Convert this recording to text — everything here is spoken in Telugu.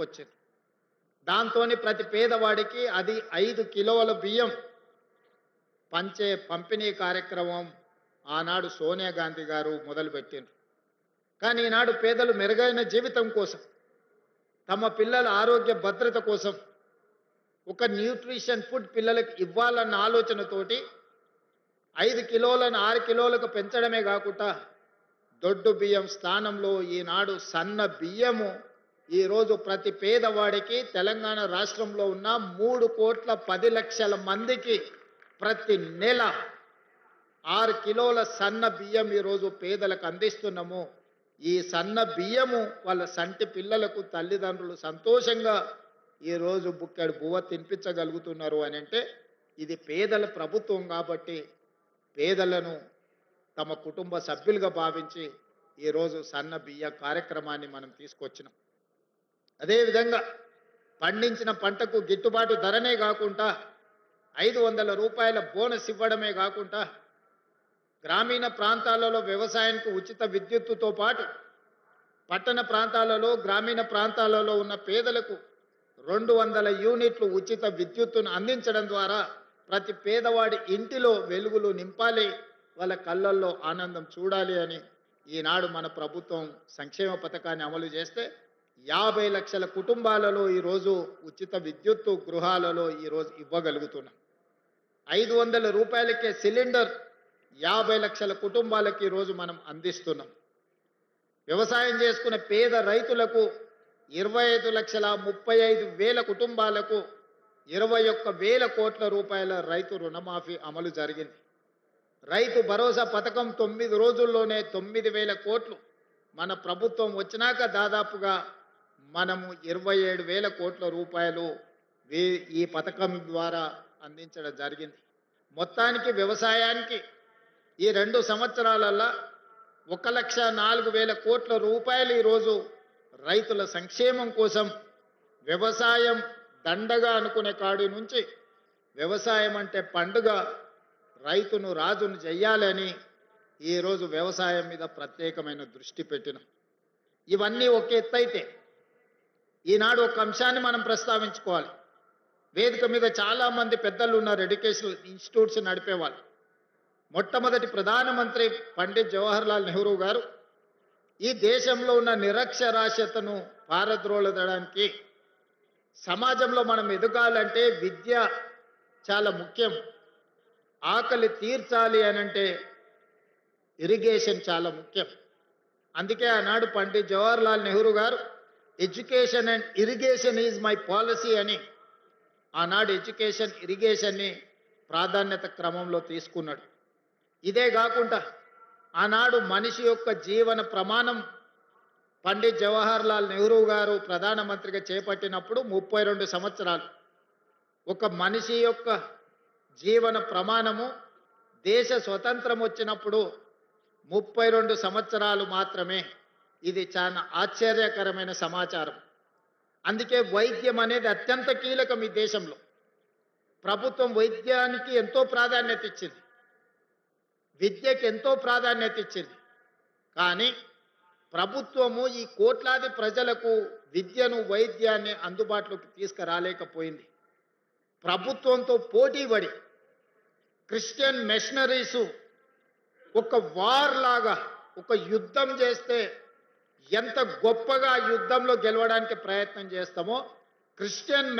తీసుకొచ్చింది. దాంతోని ప్రతి పేదవాడికి అది 5 కిలోల బియ్యం పంచే పంపిణీ కార్యక్రమం ఆనాడు సోనియా గాంధీ గారు మొదలుపెట్టిండ్రు. కానీ ఈనాడు పేదలు మెరుగైన జీవితం కోసం, తమ పిల్లల ఆరోగ్య భద్రత కోసం ఒక న్యూట్రిషన్ ఫుడ్ పిల్లలకు ఇవ్వాలన్న ఆలోచనతోటి 5 కిలోలను 6 కిలోలకు పెంచడమే కాకుండా దొడ్డు బియ్యం స్థానంలో ఈనాడు సన్న బియ్యము ఈరోజు ప్రతి పేదవాడికి తెలంగాణ రాష్ట్రంలో ఉన్న 3,10,00,000 మందికి ప్రతి నెల 6 కిలోల సన్న బియ్యం ఈరోజు పేదలకు అందిస్తున్నాము. ఈ సన్న బియ్యము వాళ్ళ సంటి పిల్లలకు తల్లిదండ్రులు సంతోషంగా ఈరోజు బుక్కెడు బువ్వ తినిపించగలుగుతున్నారు అని అంటే ఇది పేదల ప్రభుత్వం కాబట్టి పేదలను తమ కుటుంబ సభ్యులుగా భావించి ఈరోజు సన్న బియ్య కార్యక్రమాన్ని మనం తీసుకొచ్చినాం. అదేవిధంగా పండించిన పంటకు గిట్టుబాటు ధరనే కాకుండా 500 రూపాయల బోనస్ ఇవ్వడమే కాకుండా గ్రామీణ ప్రాంతాలలో వ్యవసాయానికి ఉచిత విద్యుత్తుతో పాటు పట్టణ ప్రాంతాలలో గ్రామీణ ప్రాంతాలలో ఉన్న పేదలకు 200 యూనిట్లు ఉచిత విద్యుత్తును అందించడం ద్వారా ప్రతి పేదవాడి ఇంటిలో వెలుగులు నింపాలి, వాళ్ళ కళ్ళల్లో ఆనందం చూడాలి అని ఈనాడు మన ప్రభుత్వం సంక్షేమ పథకాన్ని అమలు చేస్తే 50 లక్షల కుటుంబాలలో ఈరోజు ఉచిత విద్యుత్తు గృహాలలో ఈరోజు ఇవ్వగలుగుతున్నాం. 500 రూపాయలకే సిలిండర్ 50 లక్షల కుటుంబాలకి ఈరోజు మనం అందిస్తున్నాం. వ్యవసాయం చేసుకునే పేద రైతులకు 25,35,000 కుటుంబాలకు 21,000 కోట్ల రూపాయల రైతు రుణమాఫీ అమలు జరిగింది. రైతు భరోసా పథకం 9 రోజుల్లోనే 9,000 కోట్లు మన ప్రభుత్వం వచ్చినాక దాదాపుగా మనము 27,000 కోట్ల రూపాయలు ఈ పథకం ద్వారా అందించడం జరిగింది. మొత్తానికి వ్యవసాయానికి ఈ 2 సంవత్సరాలలో 1,04,000 కోట్ల రూపాయలు ఈరోజు రైతుల సంక్షేమం కోసం వ్యవసాయం దండగా అనుకునే కాడి నుంచి వ్యవసాయం అంటే పండుగ, రైతును రాజును చెయ్యాలని ఈరోజు వ్యవసాయం మీద ప్రత్యేకమైన దృష్టి పెట్టినాం. ఇవన్నీ ఒక ఎత్తైతే ఈనాడు ఒక అంశాన్ని మనం ప్రస్తావించుకోవాలి. వేదిక మీద చాలామంది పెద్దలు ఉన్నారు, ఎడ్యుకేషనల్ ఇన్స్టిట్యూట్స్ నడిపేవాళ్ళు. మొట్టమొదటి ప్రధానమంత్రి పండిత్ జవహర్లాల్ నెహ్రూ గారు ఈ దేశంలో ఉన్న నిరక్షరాస్యతను పారద్రోలడానికి, సమాజంలో మనం ఎదగాలంటే విద్య చాలా ముఖ్యం, ఆకలి తీర్చాలి అనంటే ఇరిగేషన్ చాలా ముఖ్యం. అందుకే ఆనాడు పండిత్ జవహర్లాల్ నెహ్రూ గారు education and irrigation is my policy అని ఆనాడు ఎడ్యుకేషన్ ఇరిగేషన్ని ప్రాధాన్యత క్రమంలో తీసుకున్నాడు. ఇదే కాకుండా ఆనాడు మనిషి యొక్క జీవన ప్రమాణం పండిత్ జవహర్లాల్ నెహ్రూ గారు ప్రధానమంత్రిగా చేపట్టినప్పుడు 32 సంవత్సరాలు. ఒక మనిషి యొక్క జీవన ప్రమాణము దేశ స్వతంత్రం వచ్చినప్పుడు 32 సంవత్సరాలు మాత్రమే. ఇది చాలా ఆశ్చర్యకరమైన సమాచారం. అందుకే వైద్యం అనేది అత్యంత కీలకం. ఈ దేశంలో ప్రభుత్వం వైద్యానికి ఎంతో ప్రాధాన్యత ఇచ్చింది, విద్యకి ఎంతో ప్రాధాన్యత ఇచ్చింది. కానీ ప్రభుత్వము ఈ కోట్లాది ప్రజలకు విద్యను వైద్యాన్ని అందుబాటులోకి తీసుకురాలేకపోయింది. ప్రభుత్వంతో పోటీపడి క్రిస్టియన్ మిషనరీసు ఒక వార్ లాగా ఒక యుద్ధం చేస్తే ఎంత గొప్పగా యుద్ధంలో గెలవడానికి ప్రయత్నం చేస్తామో క్రిస్టియన్